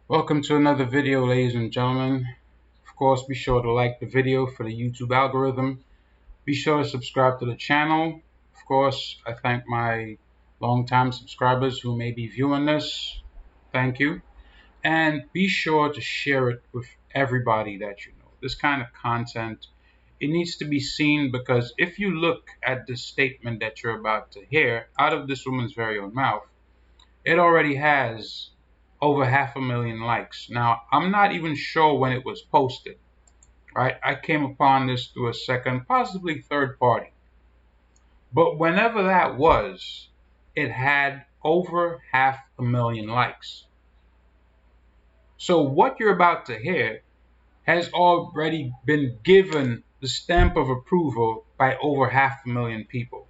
Welcome to another video, ladies and gentlemen. Of course, be sure to like the video for the YouTube algorithm. Be sure to subscribe to the channel. Of course, I thank my longtime subscribers who may be viewing this. Thank you. And be sure to share it with everybody that you know. This kind of content, it needs to be seen because if you look at the statement that you're about to hear out of this woman's very own mouth, it already has over 500,000 likes. Now, I'm not even sure when it was posted, right? I came upon this through a second, possibly third party. But whenever that was, it had over 500,000 likes. So what you're about to hear has already been given the stamp of approval by over 500,000 people.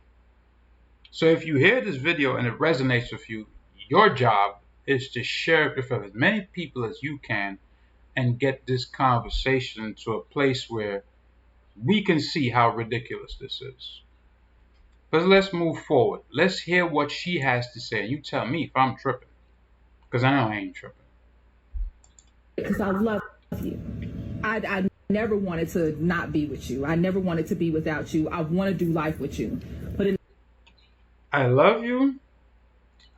So if you hear this video and it resonates with you, your job is to share it with as many people as you can and get this conversation to a place where we can see how ridiculous this is. But let's move forward. Let's hear what she has to say. You tell me if I'm tripping, because I know I ain't tripping. Because I love you. I never wanted to not be with you. I never wanted to be without you. I want to do life with you. But I love you.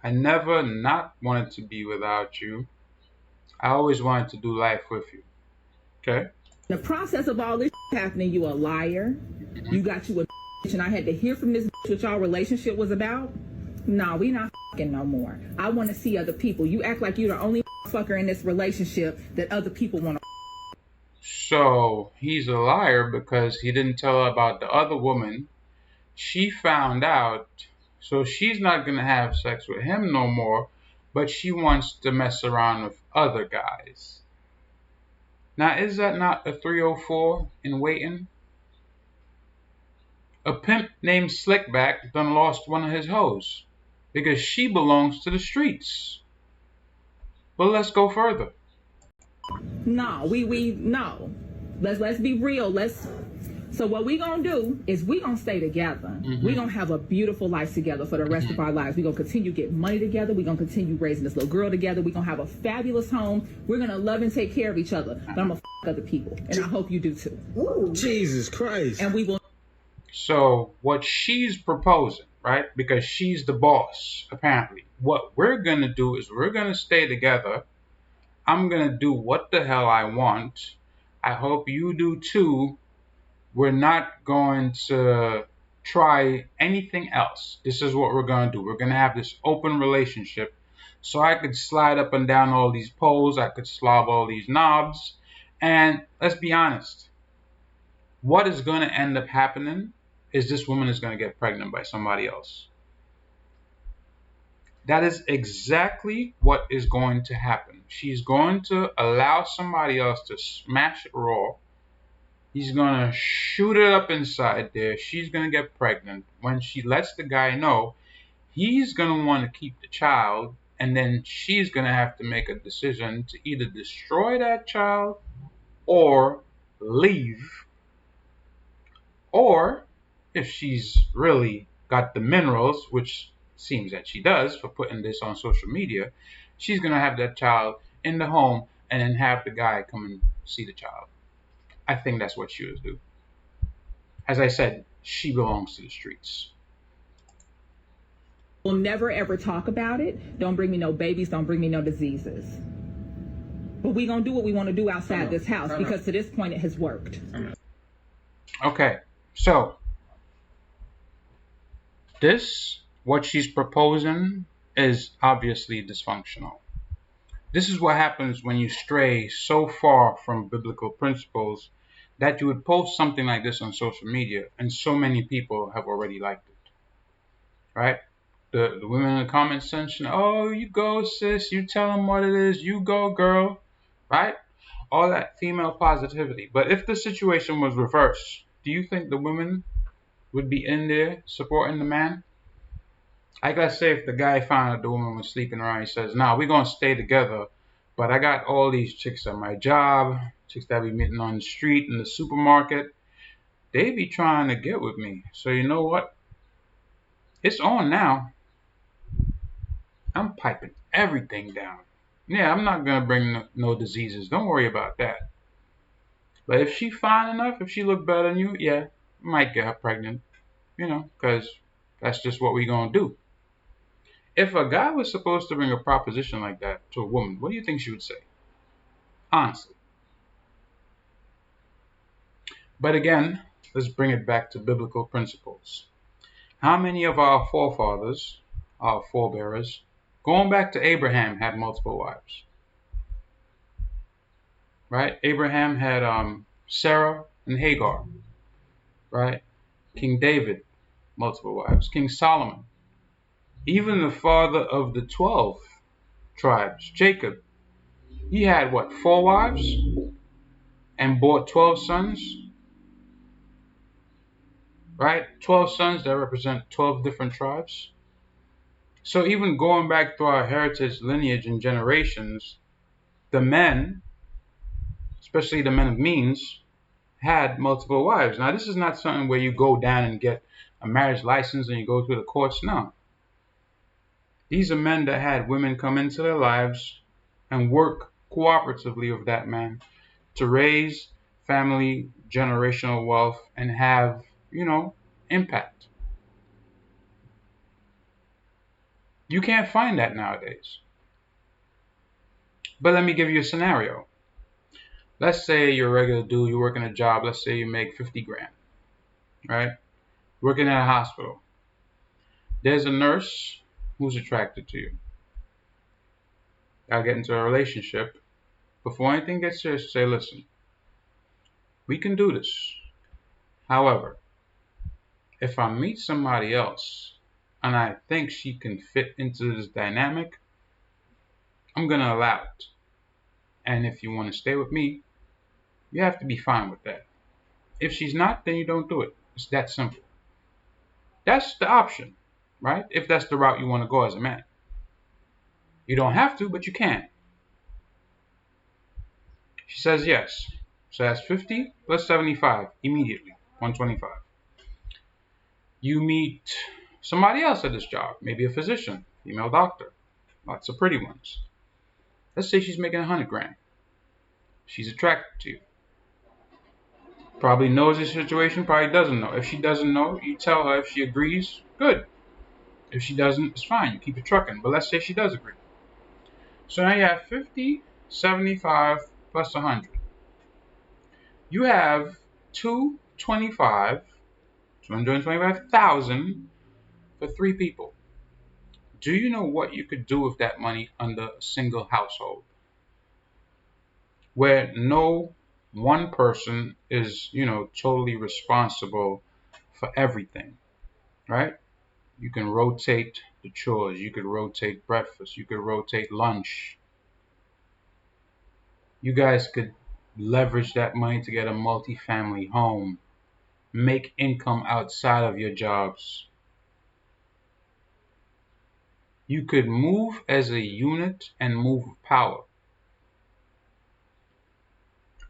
I never not wanted to be without you. I always wanted to do life with you. Okay? in the process of all this happening, you a liar. You got you a and I had to hear from this what y'all relationship was about. No, we not no more. I want to see other people. You act like you're the only fucker in this relationship that other people want to. So he's a liar because he didn't tell her about the other woman. She found out, so she's not going to have sex with him no more, but she wants to mess around with other guys. Now, is that not a 304 in waiting? A pimp named Slickback done lost one of his hoes because she belongs to the streets. But let's go further. No, we no. Let's be real. So what we gonna do is we gonna stay together. We gonna have a beautiful life together for the rest of our lives. We gonna continue to get money together. We gonna continue raising this little girl together. We gonna have a fabulous home. We're gonna love and take care of each other. But I'm gonna other people, and I hope you do too. Ooh. Jesus Christ! And we will. So what she's proposing, right? Because she's the boss, apparently. What we're gonna do is we're gonna stay together. I'm gonna do what the hell I want. I hope you do too. We're not going to try anything else. This is what we're going to do. We're going to have this open relationship. So I could slide up and down all these poles. I could slob all these knobs. And let's be honest. What is going to end up happening is this woman is going to get pregnant by somebody else. That is exactly what is going to happen. She's going to allow somebody else to smash it raw. He's going to shoot it up inside there. She's going to get pregnant. When she lets the guy know, he's going to want to keep the child. And then she's going to have to make a decision to either destroy that child or leave. Or if she's really got the minerals, which seems that she does for putting this on social media, she's going to have that child in the home and then have the guy come and see the child. I think that's what she would do. As I said, she belongs to the streets. We'll never ever talk about it. Don't bring me no babies. Don't bring me no diseases. But we gonna do what we want to do outside this house because to this point it has worked. Okay, so what she's proposing is obviously dysfunctional. This is what happens when you stray so far from biblical principles that you would post something like this on social media and so many people have already liked it, right? The women in the comment section, oh, you go, sis, you tell them what it is, you go, girl, right? All that female positivity. But if the situation was reversed, do you think the women would be in there supporting the man? Like, let's say if the guy found out the woman was sleeping around, he says, nah, we're going to stay together, but I got all these chicks at my job, chicks that be meeting on the street, in the supermarket. They be trying to get with me. So you know what? It's on now. I'm piping everything down. Yeah, I'm not gonna bring no diseases. Don't worry about that. But if she fine enough, if she look better than you, yeah, might get her pregnant. Because that's just what we gonna do. If a guy was supposed to bring a proposition like that to a woman, what do you think she would say? Honestly. But again, let's bring it back to biblical principles. How many of our forefathers, our forebearers, going back to Abraham, had multiple wives? Right? Abraham had Sarah and Hagar. Right? King David, multiple wives. King Solomon, even the father of the 12 tribes, Jacob, he had what, 4 wives and bore 12 sons? Right? 12 sons that represent 12 different tribes. So even going back through our heritage, lineage, and generations, the men, especially the men of means, had multiple wives. Now, this is not something where you go down and get a marriage license and you go through the courts. No. These are men that had women come into their lives and work cooperatively with that man to raise family, generational wealth, and have, impact. You can't find that nowadays. But let me give you a scenario. Let's say you're a regular dude, you're working a job, let's say you make 50 grand, right? Working at a hospital. There's a nurse who's attracted to you. Y'all get into a relationship. Before anything gets serious, say, listen, we can do this. However, if I meet somebody else and I think she can fit into this dynamic, I'm going to allow it. And if you want to stay with me, you have to be fine with that. If she's not, then you don't do it. It's that simple. That's the option, right? If that's the route you want to go as a man. You don't have to, but you can. She says yes. So that's 50 plus 75 immediately, 125. You meet somebody else at this job, maybe a physician, female doctor, lots of pretty ones. Let's say she's making 100 grand. She's attracted to you. Probably knows the situation, probably doesn't know. If she doesn't know, you tell her. If she agrees, good. If she doesn't, it's fine. You keep it trucking. But let's say she does agree. So now you have 50, 75 plus 100. You have 225,000 for 3 people. Do you know what you could do with that money under a single household? Where no one person is, totally responsible for everything, right? You can rotate the chores. You could rotate breakfast. You could rotate lunch. You guys could leverage that money to get a multi-family home. Make income outside of your jobs. You could move as a unit and move with power.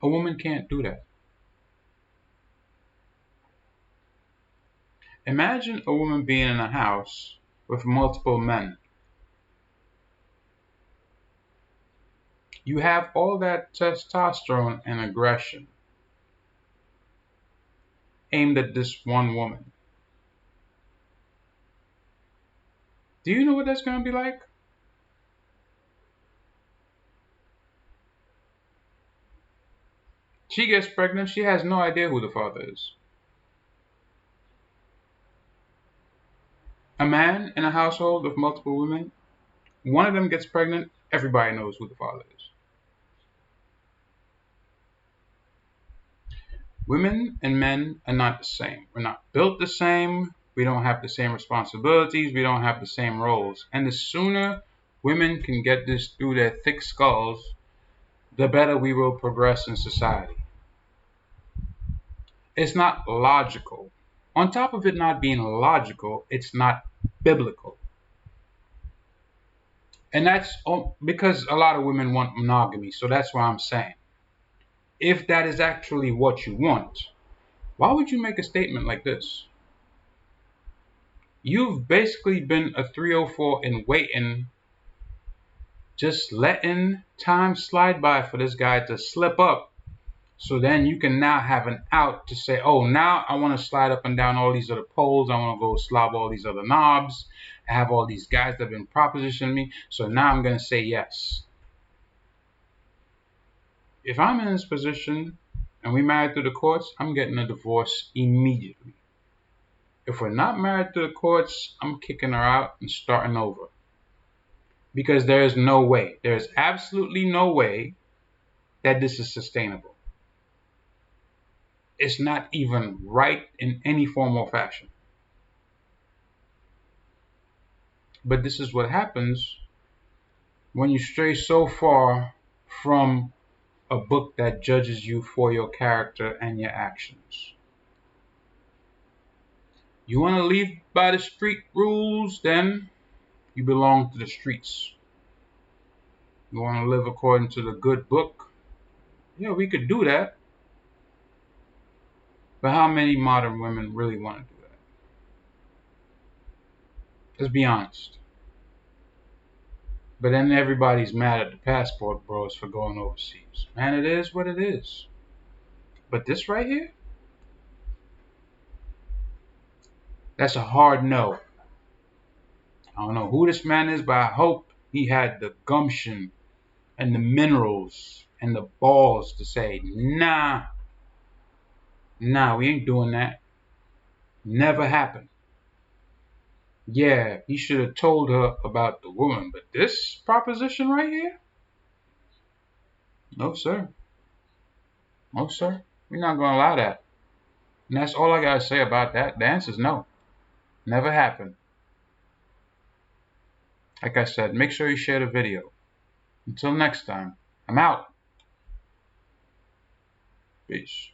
A woman can't do that. Imagine a woman being in a house with multiple men. You have all that testosterone and aggression aimed at this one woman. Do you know what that's going to be like? She gets pregnant, she has no idea who the father is. A man in a household with multiple women, one of them gets pregnant, everybody knows who the father is. Women and men are not the same. We're not built the same. We don't have the same responsibilities. We don't have the same roles. And the sooner women can get this through their thick skulls, the better we will progress in society. It's not logical. On top of it not being logical, it's not biblical. And that's because a lot of women want monogamy. So that's why I'm saying, if that is actually what you want, why would you make a statement like this? You've basically been a 304 in waiting just letting time slide by for this guy to slip up. So then you can now have an out to say, oh, now I want to slide up and down all these other poles. I want to go slob all these other knobs. I have all these guys that have been propositioning me. So now I'm going to say yes. If I'm in this position and we married through the courts, I'm getting a divorce immediately. If we're not married through the courts, I'm kicking her out and starting over. Because there is no way, there is absolutely no way that this is sustainable. It's not even right in any form or fashion. But this is what happens when you stray so far from a book that judges you for your character and your actions. You want to live by the street rules, then you belong to the streets. You want to live according to the good book? Yeah, we could do that. But how many modern women really want to do that? Let's be honest. But then everybody's mad at the passport bros for going overseas. Man, it is what it is. But this right here, that's a hard no. I don't know who this man is, but I hope he had the gumption and the minerals and the balls to say, nah, we ain't doing that. Never happened. Yeah, he should have told her about the woman, but this proposition right here? No, sir. No, sir. We're not going to allow that. And that's all I got to say about that. The answer is no. Never happened. Like I said, make sure you share the video. Until next time, I'm out. Peace.